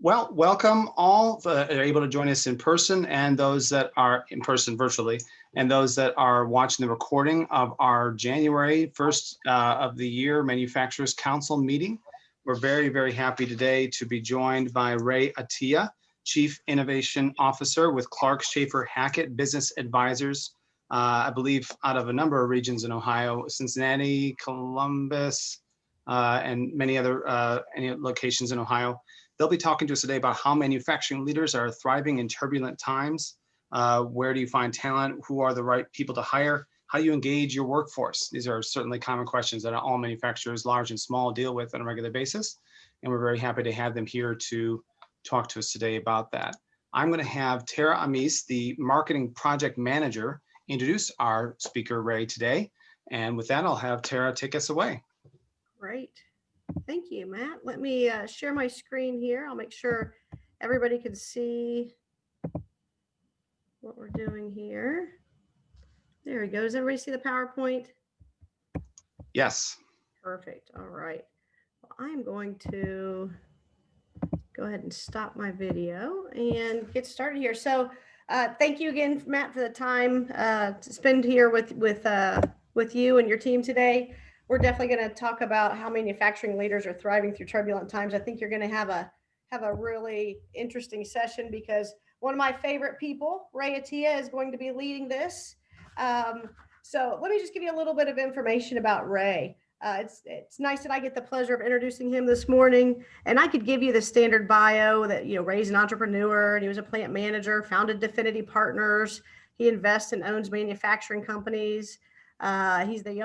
Well, welcome all that are able to join us in person and those that are in person virtually, and those that are watching the recording of our January 1st of the year Manufacturers Council meeting. We're very, very happy today to be joined by Ray Attiyah, Chief Innovation Officer with Clark Schaefer Hackett Business Advisors, I believe out of a number of regions in Ohio, Cincinnati, Columbus, and many other locations in Ohio. They'll be talking to us today about how manufacturing leaders are thriving in turbulent times. Where do you find talent? Who are the right people to hire? How do you engage your workforce? These are certainly common questions that all manufacturers, large and small, deal with on a regular basis. And we're very happy to have them here to talk to us today about that. I'm going to have Tara Amis, the Marketing Project Manager, introduce our speaker, Ray, today. And with that, I'll have Tara take us away. Great. Thank you, Matt. Let me share my screen here. I'll make sure everybody can see what we're doing here. There we go. Does everybody see the PowerPoint? Yes. Perfect. All right. Well, I'm going to go ahead and stop my video and get started here. So thank you again, Matt, for the time to spend here with you and your team today. We're definitely going to talk about how manufacturing leaders are thriving through turbulent times. I think you're going to have a really interesting session because one of my favorite people, Ray Attiyah, is going to be leading this. So let me just give you a little bit of information about Ray. It's nice that I get the pleasure of introducing him this morning, and I could give you the standard bio that, Ray's an entrepreneur and he was a plant manager, founded Definity Partners. He invests and owns manufacturing companies. He's the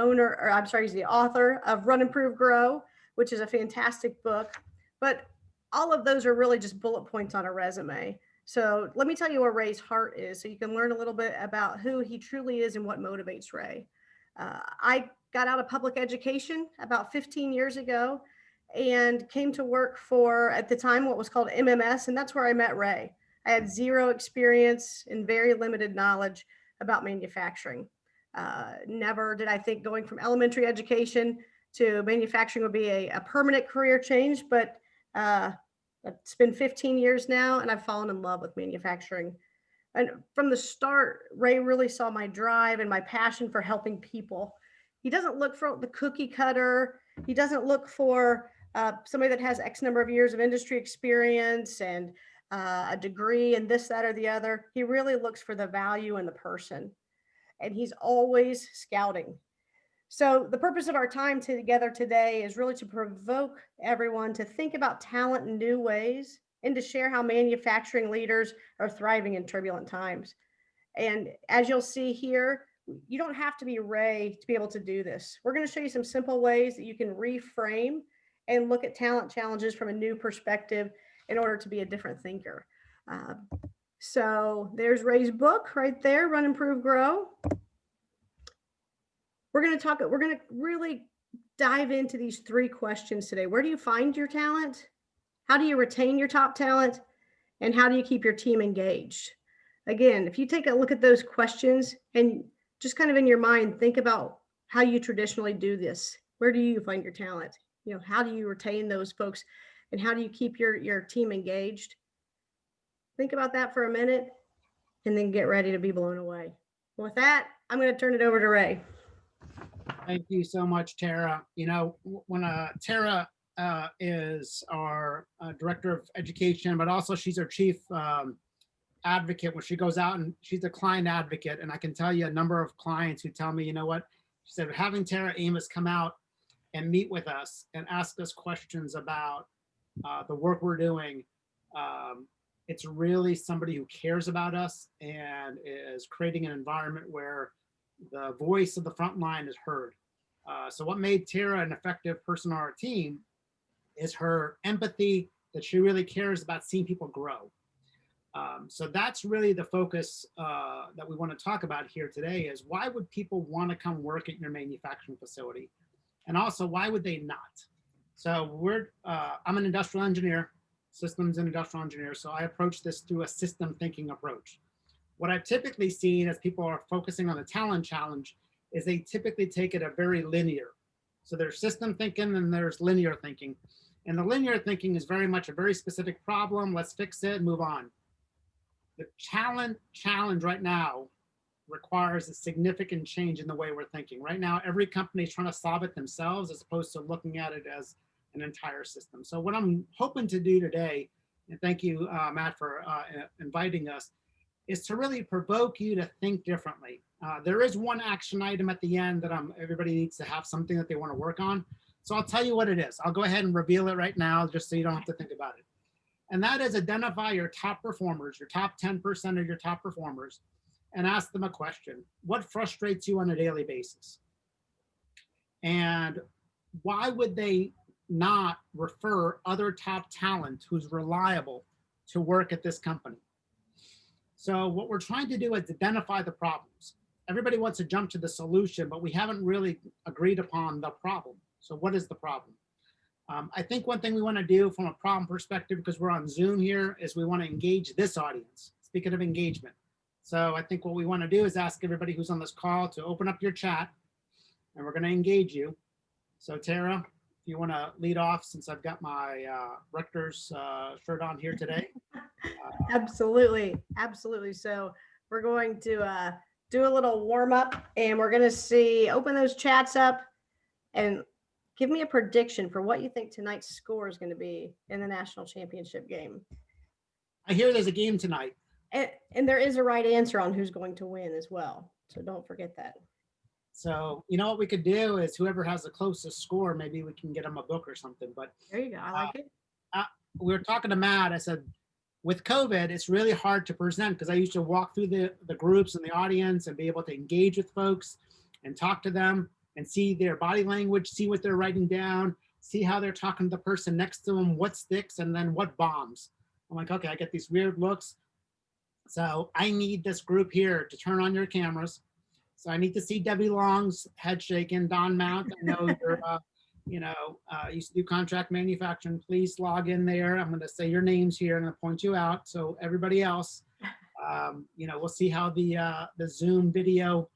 author of Run, Improve, Grow, which is a fantastic book. But all of those are really just bullet points on a resume. So let me tell you where Ray's heart is so you can learn a little bit about who he truly is and what motivates Ray. I got out of public education about 15 years ago and came to work for, at the time, what was called MMS, and that's where I met Ray. I had zero experience and very limited knowledge about manufacturing. Never did I think going from elementary education to manufacturing would be a permanent career change, but it's been 15 years now and I've fallen in love with manufacturing. And from the start, Ray really saw my drive and my passion for helping people. He doesn't look for the cookie cutter. He doesn't look for somebody that has X number of years of industry experience and a degree and this, that, or the other. He really looks for the value in the person. And he's always scouting. So the purpose of our time together today is really to provoke everyone to think about talent in new ways and to share how manufacturing leaders are thriving in turbulent times. And as you'll see here, you don't have to be Ray to be able to do this. We're going to show you some simple ways that you can reframe and look at talent challenges from a new perspective in order to be a different thinker. So there's Ray's book right there, Run, Improve, Grow. We're going to really dive into these three questions today. Where do you find your talent? How do you retain your top talent? And how do you keep your team engaged? Again, if you take a look at those questions and just kind of in your mind, think about how you traditionally do this. Where do you find your talent? How do you retain those folks? And how do you keep your team engaged? Think about that for a minute and then get ready to be blown away. With that, I'm going to turn it over to Ray. Thank you so much, Tara. When Tara is our director of education, but also she's our chief advocate when she goes out, and she's a client advocate. And I can tell you a number of clients who tell me, she said, having Tara Amos come out and meet with us and ask us questions about the work we're doing. It's really somebody who cares about us and is creating an environment where the voice of the front line is heard. So what made Tara an effective person on our team is her empathy, that she really cares about seeing people grow. So that's really the focus that we want to talk about here today is why would people want to come work at your manufacturing facility? And also, why would they not? So I'm an industrial engineer, systems and industrial engineer. So I approach this through a system thinking approach. What I've typically seen as people are focusing on the talent challenge is they typically take it a very linear. So there's system thinking and there's linear thinking. And the linear thinking is very much a very specific problem. Let's fix it and move on. The challenge right now requires a significant change in the way we're thinking. Right now, every company is trying to solve it themselves as opposed to looking at it as an entire system. So what I'm hoping to do today, and thank you, Matt, for inviting us, is to really provoke you to think differently. There is one action item at the end that everybody needs to have something that they want to work on. So I'll tell you what it is. I'll go ahead and reveal it right now, just so you don't have to think about it. And that is identify your top performers, your top 10% of your top performers, and ask them a question. What frustrates you on a daily basis? And why would they not refer other top talent who's reliable to work at this company? So what we're trying to do is identify the problems. Everybody wants to jump to the solution, but we haven't really agreed upon the problem. So what is the problem? I think one thing we want to do from a problem perspective, because we're on Zoom here, is we want to engage this audience. Speaking of engagement. So I think what we want to do is ask everybody who's on this call to open up your chat, and we're going to engage you. So Tara, if you want to lead off, since I've got my Rutgers shirt on here today. Absolutely. Absolutely. So we're going to do a little warm up, and we're going to open those chats up and give me a prediction for what you think tonight's score is going to be in the national championship game. I hear there's a game tonight. And there is a right answer on who's going to win as well. So don't forget that. So, you know what we could do is whoever has the closest score, maybe we can get them a book or something. But there you go. I like it. We were talking to Matt. I said, with COVID, it's really hard to present because I used to walk through the groups and the audience and be able to engage with folks and talk to them and see their body language, see what they're writing down, see how they're talking to the person next to them, what sticks and then what bombs. I'm like, okay, I get these weird looks. So I need this group here to turn on your cameras. So I need to see Debbie Long's head shaking. Don Mount, I know you're, used to do contract manufacturing. Please log in there. I'm going to say your names here. I'm going to point you out. So everybody else, we'll see how the Zoom video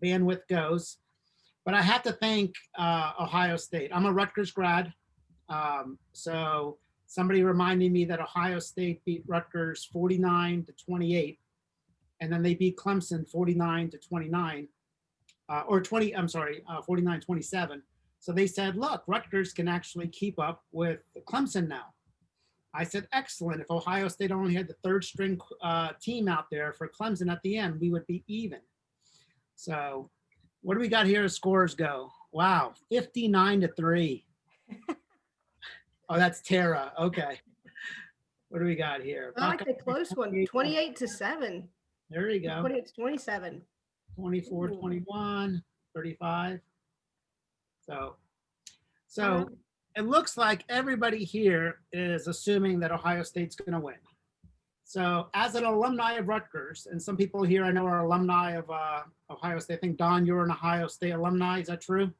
bandwidth goes. But I have to thank Ohio State. I'm a Rutgers grad. So somebody reminded me that Ohio State beat Rutgers 49-28. And then they beat Clemson 49-29, 49-27. So they said, look, Rutgers can actually keep up with Clemson now. I said, excellent. If Ohio State only had the third string team out there for Clemson at the end, we would be even. So what do we got here as scores go? Wow, 59-3. Oh, that's Tara. Okay. What do we got here? I like the close one, 28-7. There you go. It's 27. 24, 21, 35. So it looks like everybody here is assuming that Ohio State's going to win. So as an alumni of Rutgers, and some people here I know are alumni of Ohio State. I think, Don, you're an Ohio State alumni. Is that true?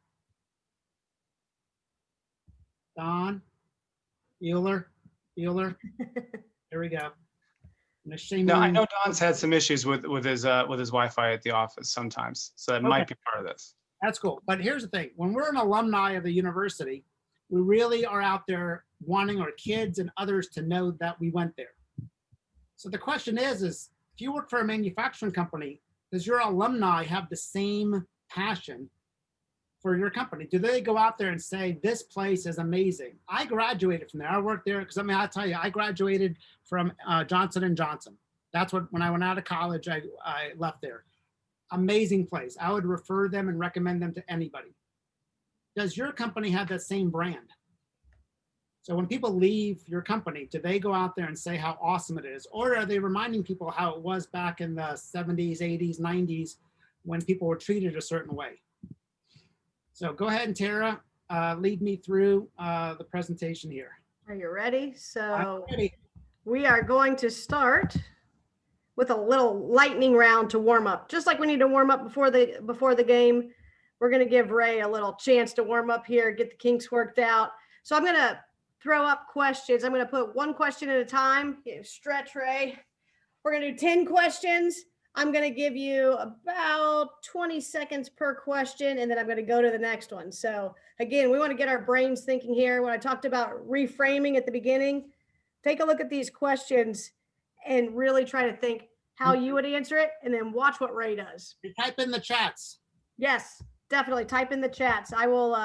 Don? Euler? There we go. No, I know Don's had some issues with his Wi-Fi at the office sometimes, so that might be part of this. That's cool. But here's the thing: when we're an alumni of the university, we really are out there wanting our kids and others to know that we went there. So the question is if you work for a manufacturing company, does your alumni have the same passion for your company? Do they go out there and say, this place is amazing? I graduated from there. I worked there because, I'll tell you, I graduated from Johnson & Johnson. That's when I went out of college, I left there. Amazing place. I would refer them and recommend them to anybody. Does your company have that same brand? So when people leave your company, do they go out there and say how awesome it is? Or are they reminding people how it was back in the 70s, 80s, 90s when people were treated a certain way? So go ahead and Tara, lead me through the presentation here. Are you ready? So I'm ready. We are going to start with a little lightning round to warm up. Just like we need to warm up before the game, we're going to give Ray a little chance to warm up here, get the kinks worked out. So I'm going to throw up questions. I'm going to put one question at a time. Stretch, Ray. We're going to do 10 questions. I'm going to give you about 20 seconds per question, and then I'm going to go to the next one. So again, we want to get our brains thinking here. When I talked about reframing at the beginning, take a look at these questions and really try to think how you would answer it, and then watch what Ray does. Type in the chats. Yes, definitely. Type in the chats. I will,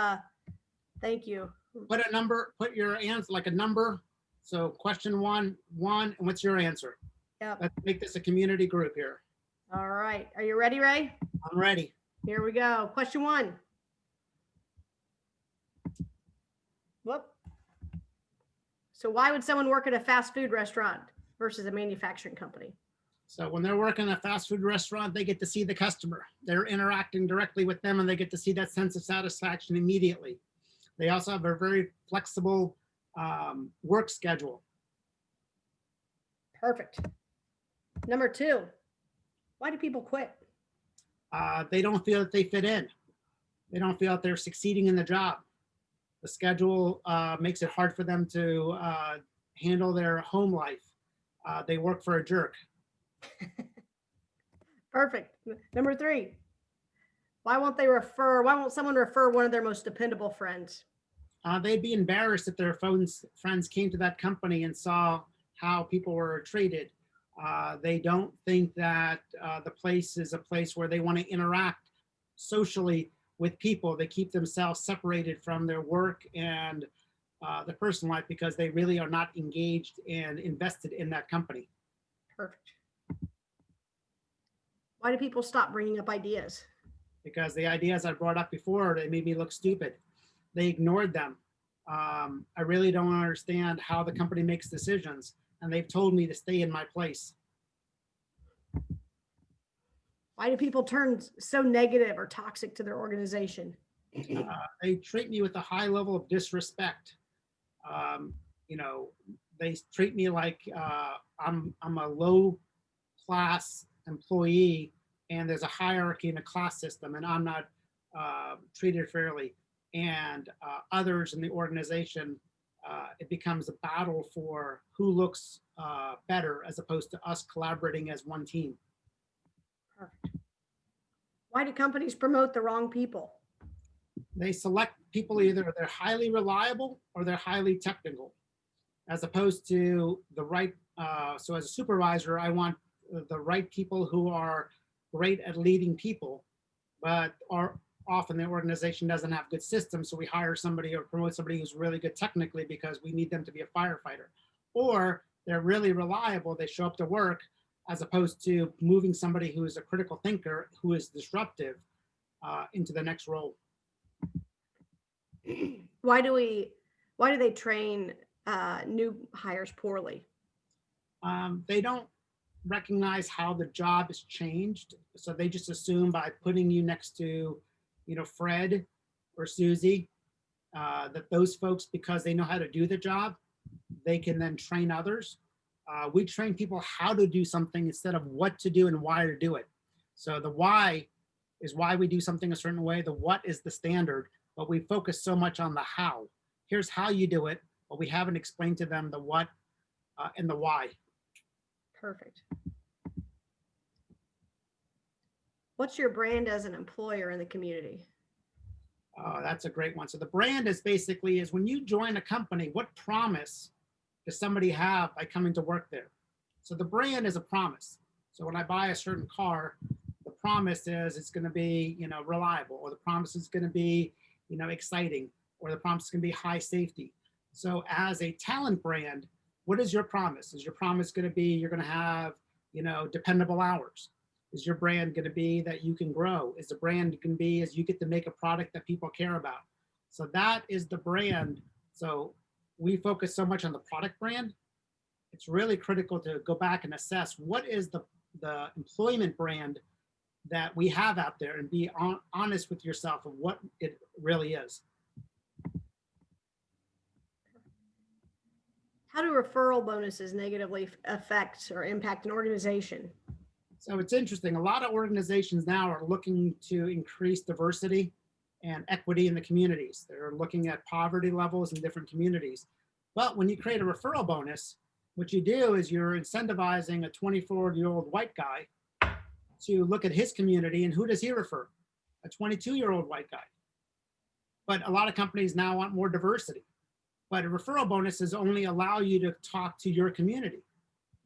thank you. Put a number, put your answer like a number. So question one, and what's your answer? Yep. Let's make this a community group here. All right. Are you ready, Ray? I'm ready. Here we go. Question one. Whoop. So why would someone work at a fast food restaurant versus a manufacturing company? So when they're working at a fast food restaurant, they get to see the customer. They're interacting directly with them, and they get to see that sense of satisfaction immediately. They also have a very flexible work schedule. Perfect. Number two, why do people quit? They don't feel that they fit in. They don't feel that they're succeeding in the job. The schedule makes it hard for them to handle their home life. They work for a jerk. Perfect. Number three, why won't someone refer one of their most dependable friends? They'd be embarrassed if their friends came to that company and saw how people were treated. They don't think that the place is a place where they want to interact socially with people. They keep themselves separated from their work and the personal life because they really are not engaged and invested in that company. Perfect. Why do people stop bringing up ideas? Because the ideas I brought up before, they made me look stupid. They ignored them. I really don't understand how the company makes decisions, and they've told me to stay in my place. Why do people turn so negative or toxic to their organization? They treat me with a high level of disrespect. They treat me like I'm a low class employee, and there's a hierarchy in a class system, and I'm not treated fairly. And others in the organization, it becomes a battle for who looks better as opposed to us collaborating as one team. Perfect. Why do companies promote the wrong people? They select people either they're highly reliable or they're highly technical, as opposed to the right. So as a supervisor, I want the right people who are great at leading people, but are often the organization doesn't have good systems. So we hire somebody or promote somebody who's really good technically because we need them to be a firefighter. Or they're really reliable. They show up to work, as opposed to moving somebody who is a critical thinker, who is disruptive into the next role. Why do they train new hires poorly? They don't recognize how the job has changed. So they just assume by putting you next to, Fred or Susie, that those folks, because they know how to do the job, they can then train others. We train people how to do something instead of what to do and why to do it. So the why is why we do something a certain way. The what is the standard, but we focus so much on the how. Here's how you do it, but we haven't explained to them the what and the why. Perfect. What's your brand as an employer in the community? That's a great one. So the brand is when you join a company, what promise does somebody have by coming to work there? So the brand is a promise. So when I buy a certain car, the promise is it's going to be, reliable, or the promise is going to be, exciting, or the promise is going to be high safety. So as a talent brand, what is your promise? Is your promise going to be you're going to have, dependable hours? Is your brand going to be that you can grow? Is the brand going to be as you get to make a product that people care about? So that is the brand. So we focus so much on the product brand. It's really critical to go back and assess what is the employment brand that we have out there, and be honest with yourself of what it really is. How do referral bonuses negatively affect or impact an organization? So it's interesting. A lot of organizations now are looking to increase diversity and equity in the communities. They're looking at poverty levels in different communities. But when you create a referral bonus, what you do is you're incentivizing a 24-year-old white guy to look at his community, and who does he refer? A 22-year-old white guy. But a lot of companies now want more diversity. But referral bonuses only allow you to talk to your community.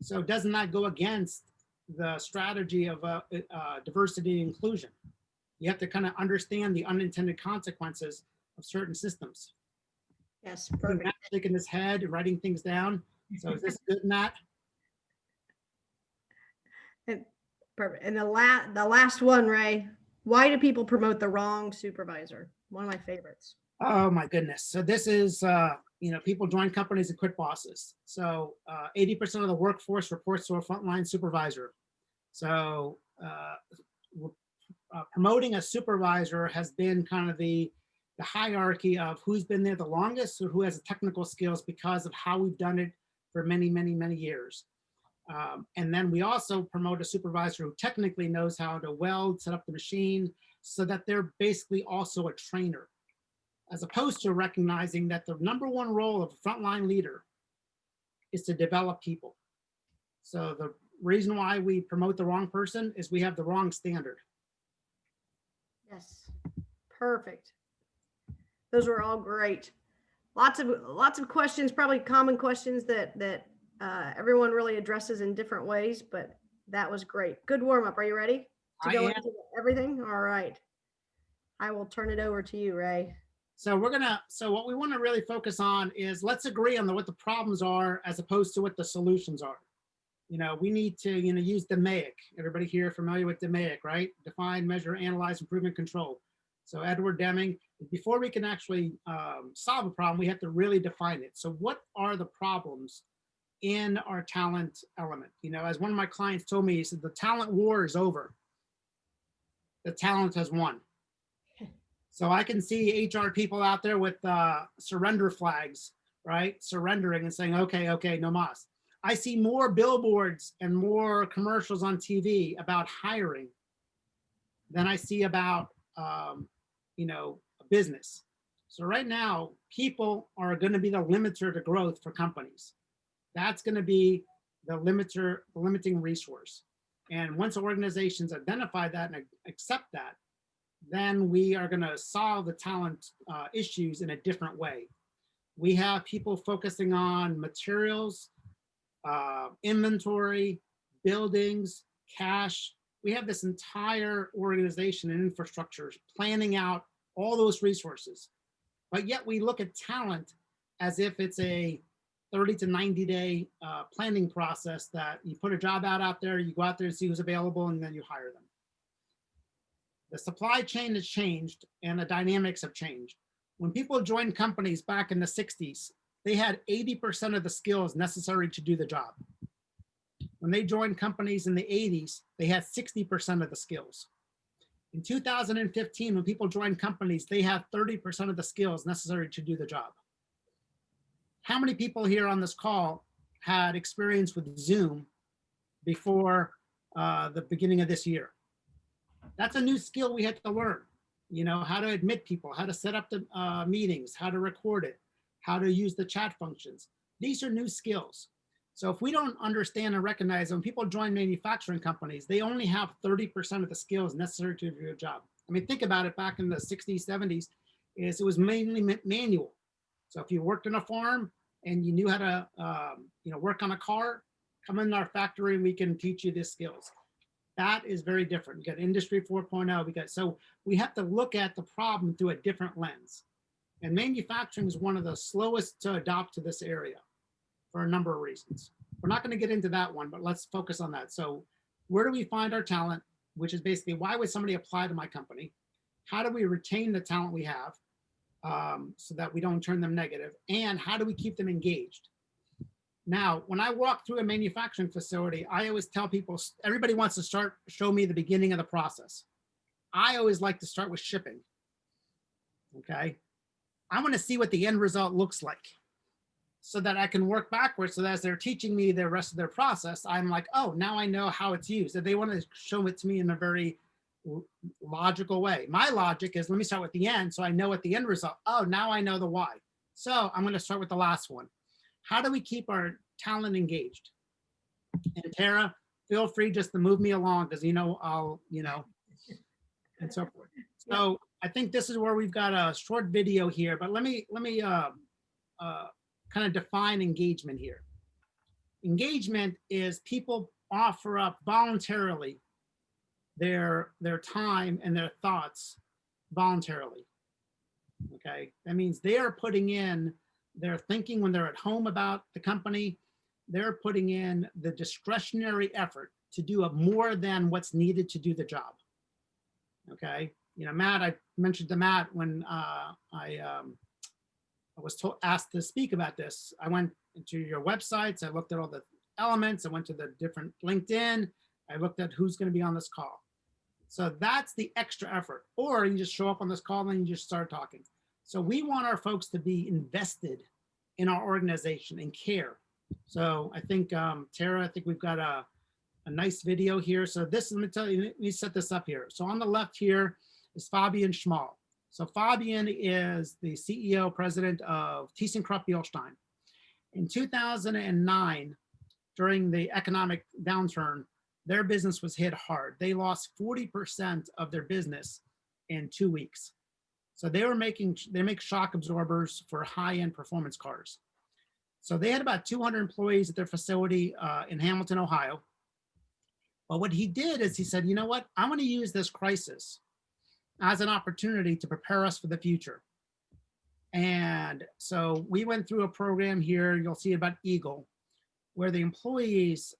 So doesn't that go against the strategy of diversity and inclusion? You have to kind of understand the unintended consequences of certain systems. Yes, perfect. Matt's shaking his head, writing things down. So is this good, Matt? Perfect. And the last one, Ray, why do people promote the wrong supervisor? One of my favorites. Oh my goodness. So this is, people join companies and quit bosses. So 80% of the workforce reports to a frontline supervisor. So promoting a supervisor has been kind of the hierarchy of who's been there the longest or who has the technical skills because of how we've done it for many, many, many years. And then we also promote a supervisor who technically knows how to weld, set up the machine, so that they're basically also a trainer, as opposed to recognizing that the number one role of a frontline leader is to develop people. So the reason why we promote the wrong person is we have the wrong standard. Yes, perfect. Those were all great. Lots of questions, probably common questions that everyone really addresses in different ways, but that was great. Good warm up. Are you ready to go into everything? All right. I will turn it over to you, Ray. So what we want to really focus on is, let's agree on what the problems are as opposed to what the solutions are. We need to, use DMAIC. Everybody here familiar with DMAIC, right? Define, measure, analyze, improvement, control. So Edward Deming, before we can actually solve a problem, we have to really define it. So what are the problems in our talent element? As one of my clients told me, he said, the talent war is over. The talent has won. So I can see HR people out there with surrender flags, right? Surrendering and saying, okay, no mas. I see more billboards and more commercials on TV about hiring than I see about, a business. So right now, people are going to be the limiter to growth for companies. That's going to be the limiting resource. And once organizations identify that and accept that, then we are going to solve the talent issues in a different way. We have people focusing on materials, inventory, buildings, cash. We have this entire organization and infrastructure planning out all those resources. But yet we look at talent as if it's a 30 to 90 day planning process that you put a job out there, you go out there and see who's available, and then you hire them. The supply chain has changed and the dynamics have changed. When people joined companies back in the 60s, they had 80% of the skills necessary to do the job. When they joined companies in the 80s, they had 60% of the skills. In 2015, when people joined companies, they have 30% of the skills necessary to do the job. How many people here on this call had experience with Zoom before the beginning of this year? That's a new skill we had to learn. How to admit people, how to set up the meetings, how to record it, how to use the chat functions. These are new skills. So if we don't understand and recognize when people join manufacturing companies, they only have 30% of the skills necessary to do a job. I mean, think about it, back in the 60s, 70s, it was mainly manual. So if you worked in a farm and you knew how to work on a car, come in our factory and we can teach you these skills. That is very different. We got Industry 4.0. So we have to look at the problem through a different lens. And manufacturing is one of the slowest to adopt to this area for a number of reasons. We're not going to get into that one, but let's focus on that. So where do we find our talent, which is basically, why would somebody apply to my company? How do we retain the talent we have so that we don't turn them negative? And how do we keep them engaged? Now, when I walk through a manufacturing facility, I always tell people, everybody wants to show me the beginning of the process. I always like to start with shipping. Okay. I want to see what the end result looks like so that I can work backwards. So that as they're teaching me the rest of their process, I'm like, oh, now I know how it's used. And they want to show it to me in a very logical way. My logic is, let me start with the end so I know what the end result. Oh, now I know the why. So I'm going to start with the last one. How do we keep our talent engaged? And Tara, feel free just to move me along because, I'll, and so forth. So I think this is where we've got a short video here, but let me kind of define engagement here. Engagement is people offer up voluntarily their time and their thoughts voluntarily. Okay, that means they are putting in their thinking when they're at home about the company. They're putting in the discretionary effort to do more than what's needed to do the job. Okay, Matt, I mentioned to Matt when I was asked to speak about this. I went into your websites, I looked at all the elements, I went to the different LinkedIn, I looked at who's going to be on this call. So that's the extra effort. Or you just show up on this call and you just start talking. So we want our folks to be invested in our organization and care. So I think, Tara, I think we've got a nice video here. So this, let me set this up here. So on the left here is Fabian Schmal. So Fabian is the CEO, president of ThyssenKrupp Bielstein. In 2009, during the economic downturn, their business was hit hard. They lost 40% of their business in 2 weeks. So they make shock absorbers for high-end performance cars. So they had about 200 employees at their facility in Hamilton, Ohio. But what he did is he said, you know what? I'm going to use this crisis as an opportunity to prepare us for the future. And so we went through a program here, you'll see about Eagle, where the employees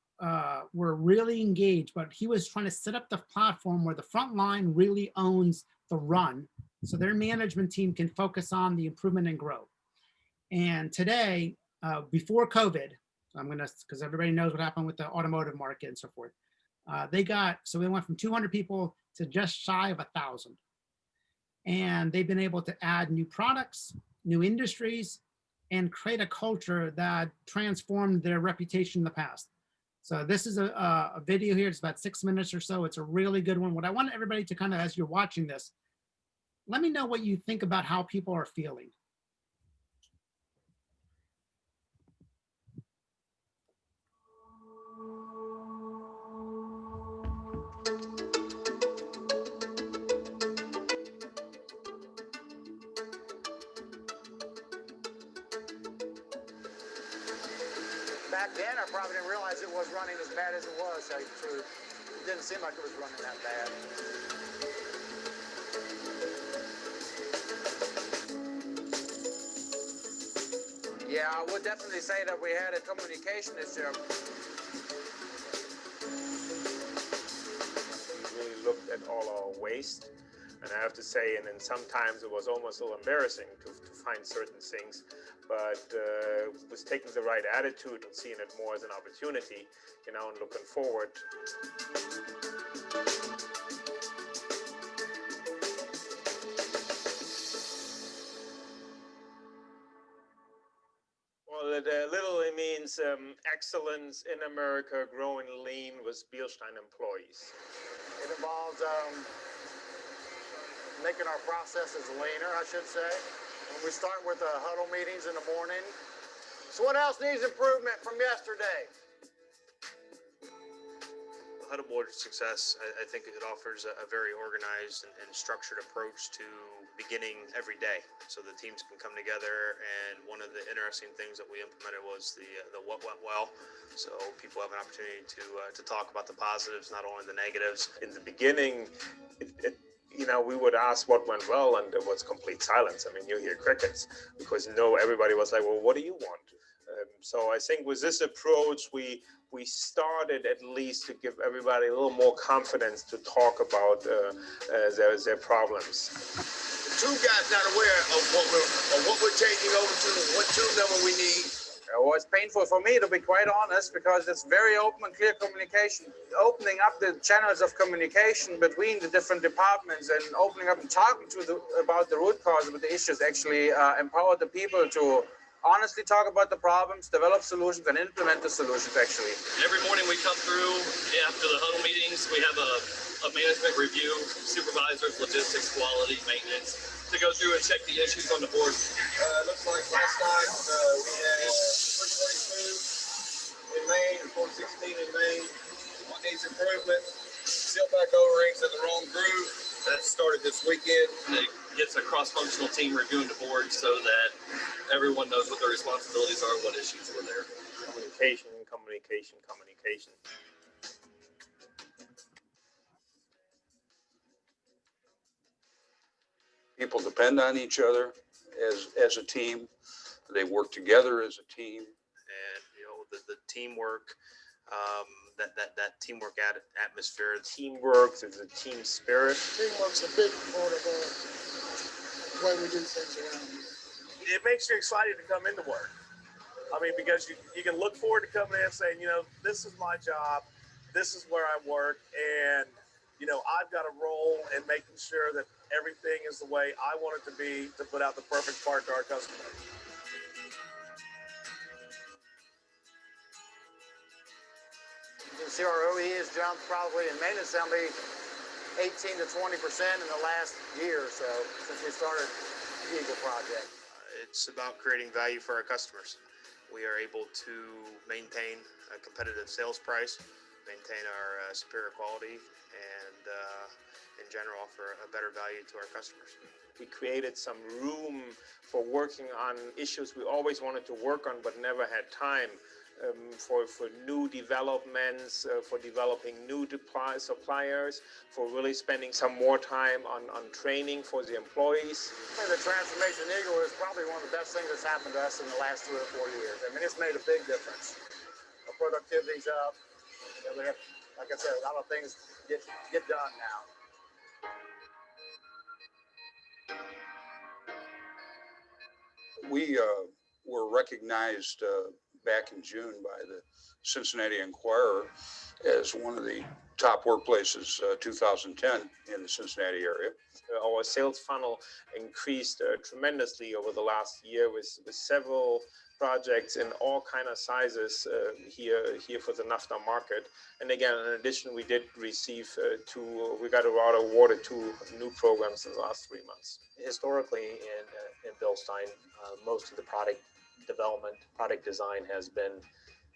were really engaged, but he was trying to set up the platform where the front line really owns the run, so their management team can focus on the improvement and growth. And today, before COVID, because everybody knows what happened with the automotive market and so forth, so we went from 200 people to just shy of 1,000. And they've been able to add new products, new industries, and create a culture that transformed their reputation in the past. So this is a video here. It's about 6 minutes or so. It's a really good one. What I want everybody to kind of, as you're watching this, let me know what you think about how people are feeling. Back then, I probably didn't realize it was running as bad as it was, to tell you the truth. It didn't seem like it was running that bad. Yeah, I would definitely say that we had a communication issue. We really looked at all our waste, and I have to say, and then sometimes it was almost a little embarrassing to find certain things, but was taking the right attitude and seeing it more as an opportunity, and looking forward. Well, it literally means excellence in America, growing lean with Bielstein employees. It involves making our processes leaner, I should say. When we start with the huddle meetings in the morning. So what else needs improvement from yesterday? Huddle board success, I think it offers a very organized and structured approach to beginning every day, so the teams can come together. And one of the interesting things that we implemented was the what went well, so people have an opportunity to talk about the positives, not only the negatives. In the beginning, we would ask what went well, and there was complete silence. I mean, you hear crickets, because everybody was like, well, what do you want? So I think with this approach, we started at least to give everybody a little more confidence to talk about their problems. The tube guy's not aware of what we're changing over to, what tube number we need. It was painful for me, to be quite honest, because it's very open and clear communication. Opening up the channels of communication between the different departments and opening up and talking about the root cause of the issues actually empowered the people to honestly talk about the problems, develop solutions, and implement the solutions, actually. Every morning we come through after the huddle meetings, we have a management review, supervisors, logistics, quality, maintenance, to go through and check the issues on the board. Looks like last night we had 422 in Maine and 416 in Maine. improvement, seal back O-rings in the wrong groove. That started this weekend. It gets a cross-functional team reviewing the board so that everyone knows what their responsibilities are, what issues were there. Communication, communication, communication. People depend on each other as a team. They work together as a team. And the teamwork, that teamwork atmosphere. Teamwork, there's a team spirit. Teamwork's a big part of the way we do things around here. It makes you excited to come into work. I mean, because you can look forward to coming in and saying, this is my job, this is where I work, and I've got a role in making sure that everything is the way I want it to be to put out the perfect part to our customer. You can see our OE has jumped probably in main assembly 18 to 20% in the last year or so since we started the Eagle project. It's about creating value for our customers. We are able to maintain a competitive sales price, maintain our superior quality, and in general offer a better value to our customers. We created some room for working on issues we always wanted to work on but never had time. For new developments, for developing new suppliers, for really spending some more time on training for the employees. The transformation Eagle is probably one of the best things that's happened to us in the last 3 or 4 years. I mean, it's made a big difference. Our productivity's up. We have, like I said, a lot of things get done now. We were recognized back in June by the Cincinnati Enquirer as one of the top workplaces 2010 in the Cincinnati area. Our sales funnel increased tremendously over the last year with several projects in all kind of sizes here for the NAFTA market. And again, in addition, we did receive we got awarded 2 new programs in the last 3 months. Historically in Bilstein, most of the product development, product design has been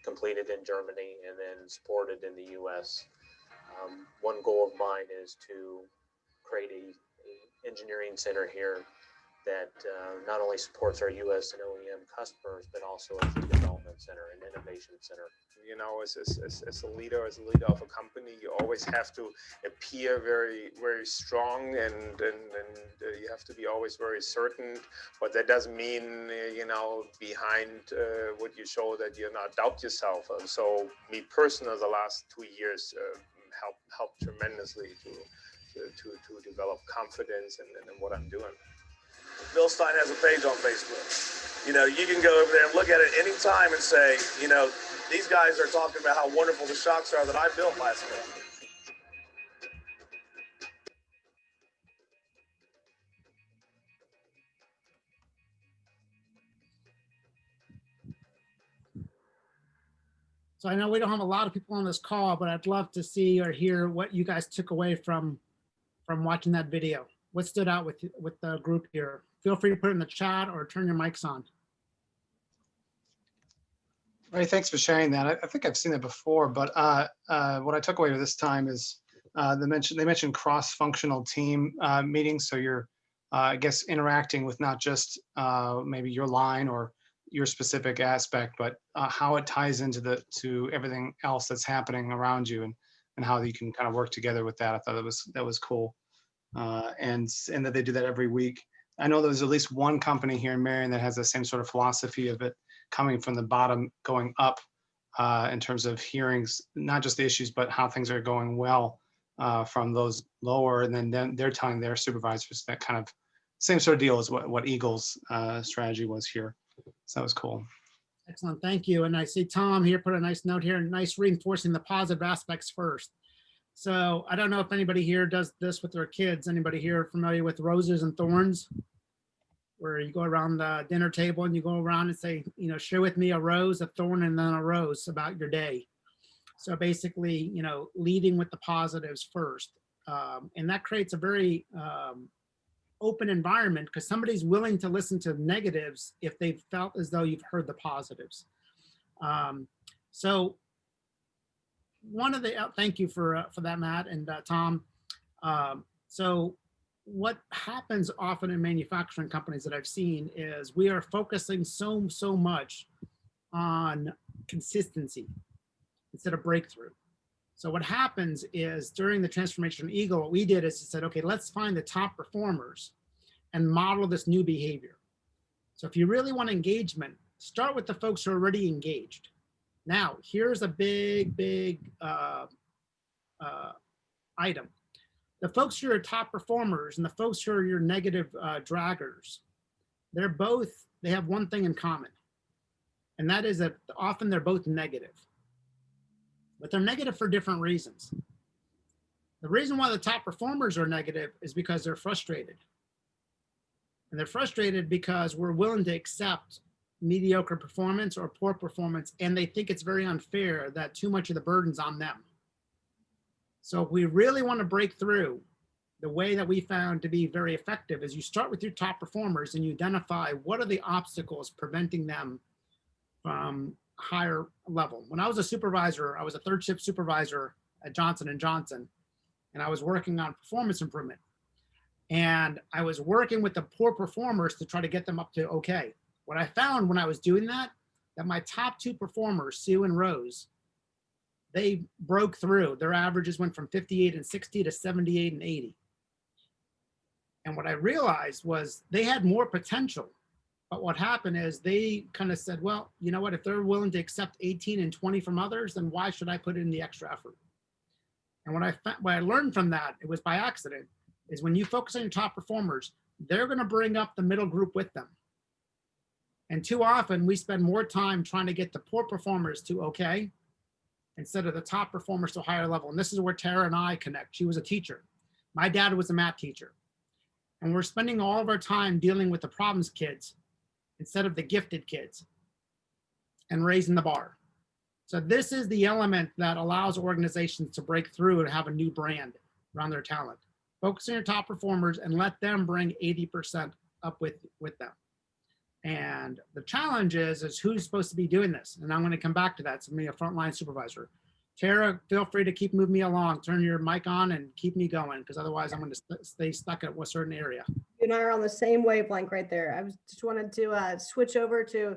completed in Germany and then supported in the US. One goal of mine is to create a engineering center here that not only supports our US and OEM customers, but also as a development center and innovation center. As a leader of a company, you always have to appear very, very strong, and you have to be always very certain. But that doesn't mean, behind what you show that you're not doubt yourself. So me personally, the last 2 years helped tremendously to develop confidence in what I'm doing. Bilstein has a page on Facebook. You can go over there and look at it anytime and say, these guys are talking about how wonderful the shocks are that I built last month. So I know we don't have a lot of people on this call, but I'd love to see or hear what you guys took away from watching that video. What stood out with the group here? Feel free to put it in the chat or turn your mics on. Ray, thanks for sharing that. I think I've seen it before, but what I took away this time is they mentioned cross-functional team meetings. So you're, I guess, interacting with not just maybe your line or your specific aspect, but how it ties into to everything else that's happening around you, and how you can kind of work together with that. I thought that was cool, and that they do that every week. I know there's at least one company here in Marion that has the same sort of philosophy of it, coming from the bottom, going up in terms of hearings, not just the issues, but how things are going well from those lower, and then they're telling their supervisors. That kind of same sort of deal as what Eagle's strategy was here. So that was cool. Excellent, thank you. And I see Tom here put a nice note here, nice reinforcing the positive aspects first. So I don't know if anybody here does this with their kids. Anybody here familiar with roses and thorns? Where you go around the dinner table and you go around and say, share with me a rose, a thorn, and then a rose about your day. So basically, leading with the positives first. And that creates a very open environment, because somebody's willing to listen to negatives if they've felt as though you've heard the positives. So one of the, thank you for that, Matt and Tom. So what happens often in manufacturing companies that I've seen is we are focusing so much on consistency instead of breakthrough. So what happens is during the transformation of Eagle, what we did is said, okay, let's find the top performers and model this new behavior. So if you really want engagement, start with the folks who are already engaged. Now, here's a big item. The folks who are top performers and the folks who are your negative draggers, they have one thing in common. And that is that often they're both negative. But they're negative for different reasons. The reason why the top performers are negative is because they're frustrated. And they're frustrated because we're willing to accept mediocre performance or poor performance, and they think it's very unfair that too much of the burden's on them. So if we really want to break through, the way that we found to be very effective is you start with your top performers and you identify what are the obstacles preventing them from higher level. When I was a supervisor, I was a third shift supervisor at Johnson & Johnson, and I was working on performance improvement. And I was working with the poor performers to try to get them up to okay. What I found when I was doing that my top two performers, Sue and Rose, they broke through. Their averages went from 58 and 60 to 78 and 80. And what I realized was they had more potential. But what happened is they kind of said, well, you know what, if they're willing to accept 18 and 20 from others, then why should I put in the extra effort? And what I learned from that, it was by accident, is when you focus on your top performers, they're going to bring up the middle group with them. And too often we spend more time trying to get the poor performers to okay, instead of the top performers to a higher level. And this is where Tara and I connect. She was a teacher. My dad was a math teacher. And we're spending all of our time dealing with the problems kids instead of the gifted kids and raising the bar. So this is the element that allows organizations to break through and have a new brand around their talent. Focus on your top performers and let them bring 80% up with them. And the challenge is who's supposed to be doing this? And I'm going to come back to that. It's me, a frontline supervisor. Tara, feel free to keep moving me along. Turn your mic on and keep me going, because otherwise I'm going to stay stuck at a certain area. You and I are on the same wavelength right there. I just wanted to switch over to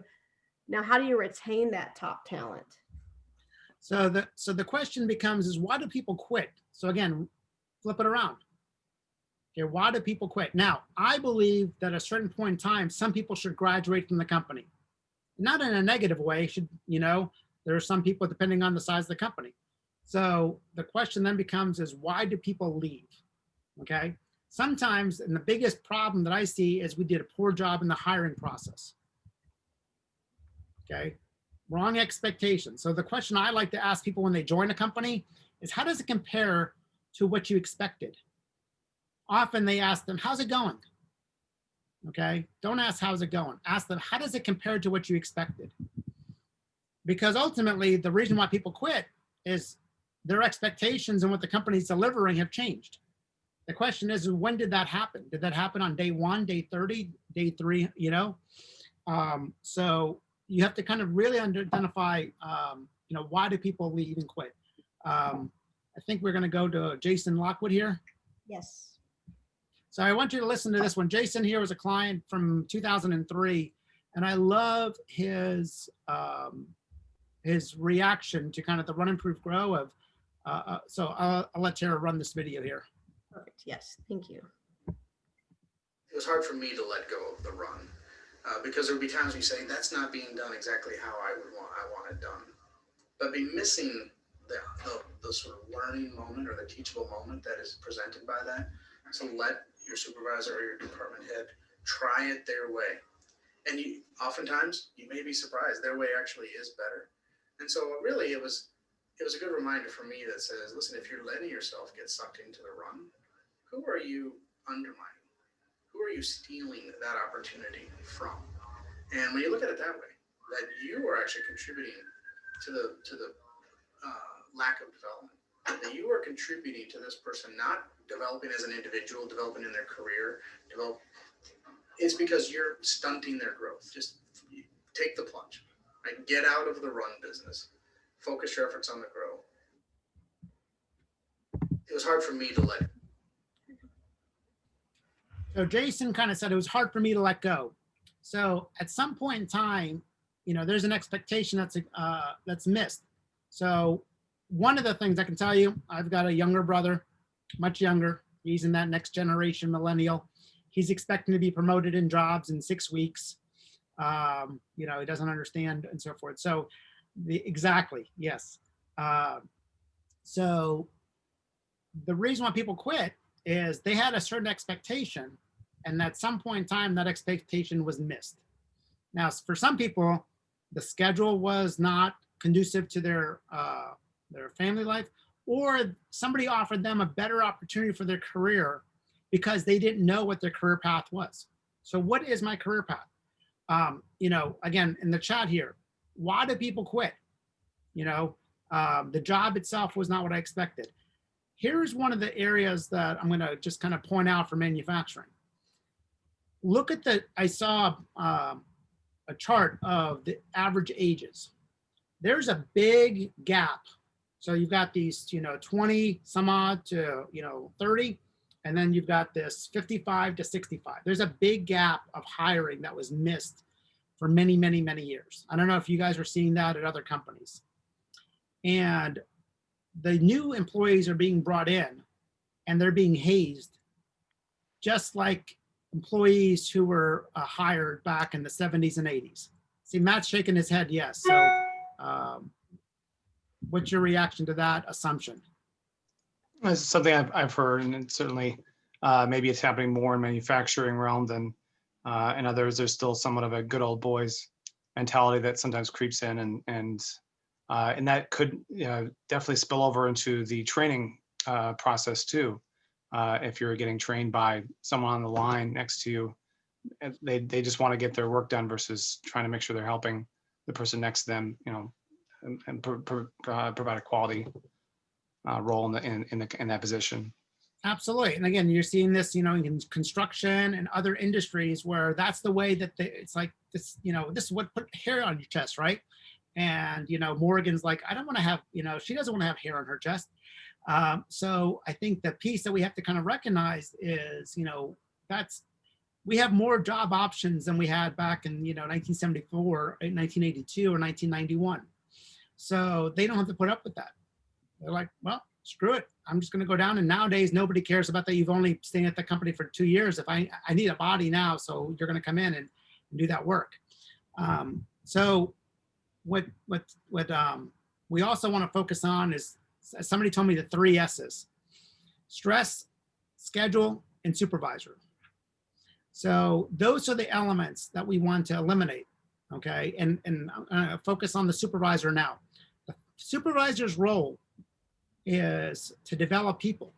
now, how do you retain that top talent? So the question becomes is why do people quit? So again, flip it around. Okay, why do people quit? Now, I believe that at a certain point in time, some people should graduate from the company. Not in a negative way, there are some people depending on the size of the company. So the question then becomes is why do people leave? Okay, sometimes, and the biggest problem that I see is we did a poor job in the hiring process. Okay, wrong expectations. So the question I like to ask people when they join a company is how does it compare to what you expected? Often they ask them, how's it going? Okay, don't ask how's it going. Ask them, how does it compare to what you expected? Because ultimately, the reason why people quit is their expectations and what the company's delivering have changed. The question is, when did that happen? Did that happen on day 1, day 30, day 3, So you have to kind of really identify, why do people leave and quit? I think we're going to go to Jason Lockwood here. Yes. So I want you to listen to this one. Jason here was a client from 2003, and I love his reaction to kind of the run, improve, grow of. So I'll let Tara run this video here. Perfect. Yes. Thank you. It was hard for me to let go of the run because there would be times we say that's not being done exactly how I want it done, but be missing the sort of learning moment or the teachable moment that is presented by that. So let your supervisor or your department head try it their way. And oftentimes you may be surprised their way actually is better. And so really it was a good reminder for me that says, listen, if you're letting yourself get sucked into the run, who are you undermining? Who are you stealing that opportunity from? And when you look at it that way, that you are actually contributing to the lack of development, that you are contributing to this person not developing as an individual, developing in their career, it's because you're stunting their growth. Just take the plunge, right? Get out of the run business, focus your efforts on the grow. it was hard for me to let. So Jason kind of said it was hard for me to let go. So at some point in time, you know, there's an expectation that's missed. So one of the things I can tell you, I've got a younger brother, much younger. He's in that next generation millennial. He's expecting to be promoted in jobs in 6 weeks. You know, he doesn't understand and so forth. So exactly, yes. So the reason why people quit is they had a certain expectation, and at some point in time, that expectation was missed. Now, for some people, the schedule was not conducive to their family life, or somebody offered them a better opportunity for their career because they didn't know what their career path was. So what is my career path? You know, again, in the chat here, why do people quit? You know, the job itself was not what I expected. Here's one of the areas that I'm going to just kind of point out for manufacturing. Look at I saw a chart of the average ages. There's a big gap. So you've got these, you know, 20 some odd to, you know, 30, and then you've got this 55 to 65. There's a big gap of hiring that was missed for many, many, many years. I don't know if you guys are seeing that at other companies. And the new employees are being brought in and they're being hazed, just like employees who were hired back in the 70s and 80s. See, Matt's shaking his head, yes. So what's your reaction to that assumption? It's something I've heard, and it's certainly maybe it's happening more in manufacturing realm than in others. There's still somewhat of a good old boys mentality that sometimes creeps in, and that could, you know, definitely spill over into the training process too. If you're getting trained by someone on the line next to you, they just want to get their work done versus trying to make sure they're helping the person next to them, you know, and provide a quality role in that position. Absolutely. And again, you're seeing this, you know, in construction and other industries where that's the way that it's like this, you know, this is what put hair on your chest, right? And, you know, Morgan's like, I don't want to have, you know, she doesn't want to have hair on her chest. So I think the piece that we have to kind of recognize is, you know, we have more job options than we had back in, you know, 1974, 1982, or 1991. So they don't have to put up with that. They're like, well, screw it. I'm just going to go down. And nowadays, nobody cares about that. You've only stayed at the company for 2 years. If I need a body now, so you're going to come in and do that work. So what we also want to focus on is, somebody told me the 3 S's: stress, schedule, and supervisor. So those are the elements that we want to eliminate. Okay. And focus on the supervisor now. The supervisor's role is to develop people.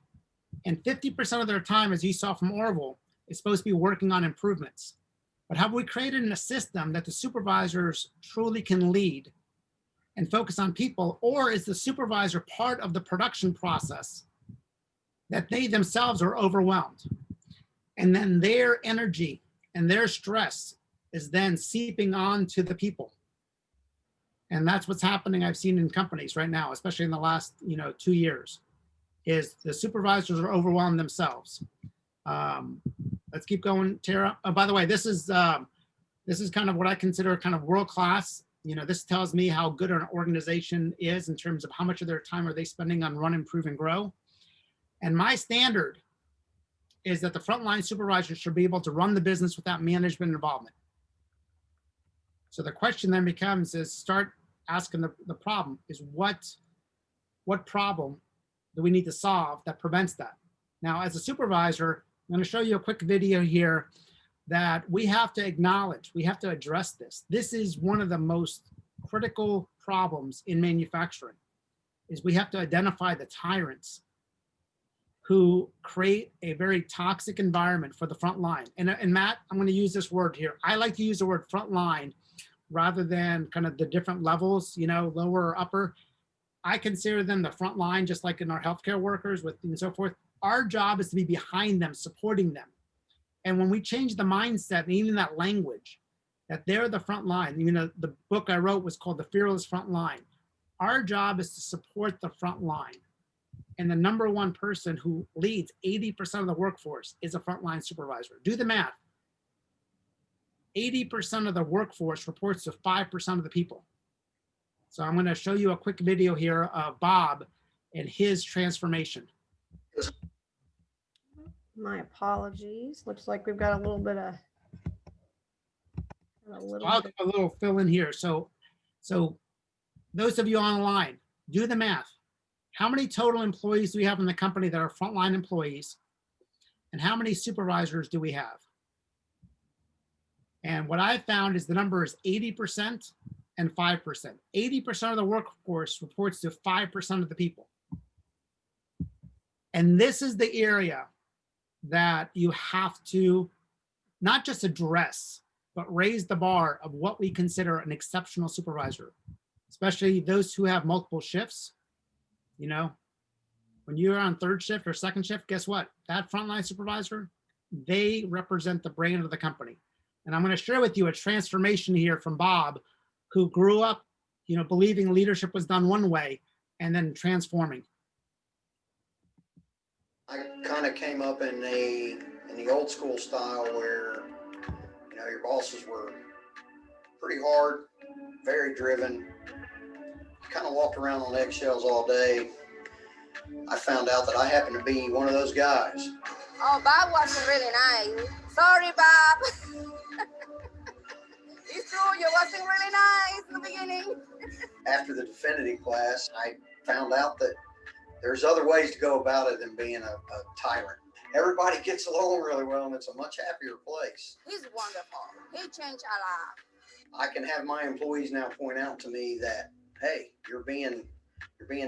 And 50% of their time, as you saw from Orville, is supposed to be working on improvements. But have we created a system that the supervisors truly can lead and focus on people? Or is the supervisor part of the production process that they themselves are overwhelmed? And then their energy and their stress is then seeping on to the people. And that's what's happening, I've seen in companies right now, especially in the last, you know, 2 years, is the supervisors are overwhelmed themselves. Let's keep going, Tara. Oh, by the way, this is kind of what I consider kind of world-class. You know, this tells me how good an organization is in terms of how much of their time are they spending on run, improve, and grow. And my standard is that the frontline supervisors should be able to run the business without management involvement. So the question then becomes is start asking the problem is what problem do we need to solve that prevents that? Now, as a supervisor, I'm going to show you a quick video here that we have to acknowledge. We have to address this. This is one of the most critical problems in manufacturing, is we have to identify the tyrants who create a very toxic environment for the front line. And Matt, I'm going to use this word here. I like to use the word front line rather than kind of the different levels, you know, lower or upper. I consider them the front line, just like in our healthcare workers with and so forth. Our job is to be behind them, supporting them. And when we change the mindset and even that language, that they're the front line, you know, the book I wrote was called The Fearless Front Line. Our job is to support the front line. And the number one person who leads 80% of the workforce is a frontline supervisor. Do the math. 80% of the workforce reports to 5% of the people. So I'm going to show you a quick video here of Bob and his transformation. My apologies. Looks like we've got a little bit of I'll give a little fill in here. So those of you online, do the math. How many total employees do we have in the company that are frontline employees? And how many supervisors do we have? And what I found is the number is 80% and 5%. 80% of the workforce reports to 5% of the people. And this is the area that you have to not just address, but raise the bar of what we consider an exceptional supervisor, especially those who have multiple shifts. You know, when you're on third shift or second shift, guess what? That frontline supervisor, they represent the brain of the company. And I'm going to share with you a transformation here from Bob, who grew up, you know, believing leadership was done one way and then transforming. I kind of came up in the old school style where, you know, your bosses were pretty hard, very driven, kind of walked around on eggshells all day. I found out that I happened to be one of those guys. Oh, Bob wasn't really nice. Sorry, Bob. It's true, you wasn't really nice in the beginning. After the Divinity class, I found out that there's other ways to go about it than being a tyrant. Everybody gets along really well, and it's a much happier place. He's wonderful. He changed a lot. I can have my employees now point out to me that, hey, you're being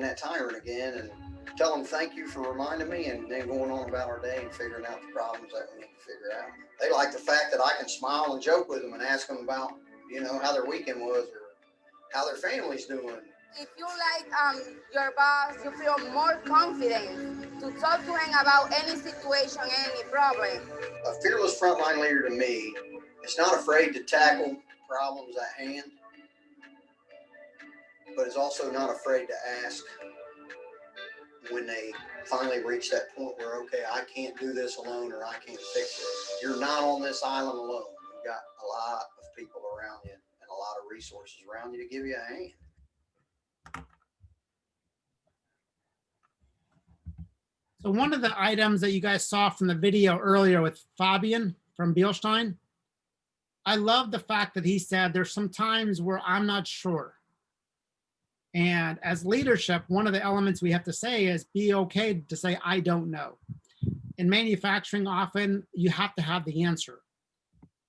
that tyrant again, and tell them thank you for reminding me, and then going on about our day and figuring out the problems that we need to figure out. They like the fact that I can smile and joke with them and ask them about, you know, how their weekend was or how their family's doing. If you like your boss, you feel more confident to talk to him about any situation, any problem. A fearless frontline leader to me is not afraid to tackle problems at hand, but is also not afraid to ask when they finally reach that point where, okay, I can't do this alone or I can't fix it. You're not on this island alone. You've got a lot of people around you and a lot of resources around you to give you a hand. So one of the items that you guys saw from the video earlier with Fabian from Bielstein, I love the fact that he said there's some times where I'm not sure. And as leadership, one of the elements we have to say is be okay to say, I don't know. In manufacturing, often you have to have the answer.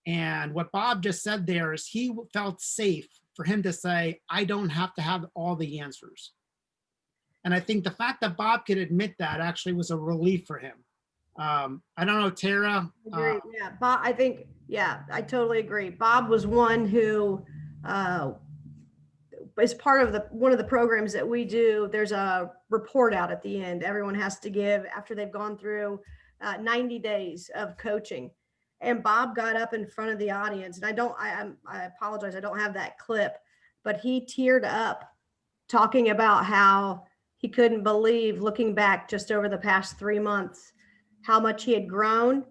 And what Bob just said there is he felt safe for him to say, I don't have to have all the answers. And I think the fact that Bob could admit that actually was a relief for him. I don't know, Tara. Agree. Yeah, Bob, I think, yeah, I totally agree. Bob was one who is part of one of the programs that we do. There's a report out at the end. Everyone has to give after they've gone through 90 days of coaching. And Bob got up in front of the audience, and I apologize, I don't have that clip, but he teared up talking about how he couldn't believe, looking back just over the past 3 months, how much he had grown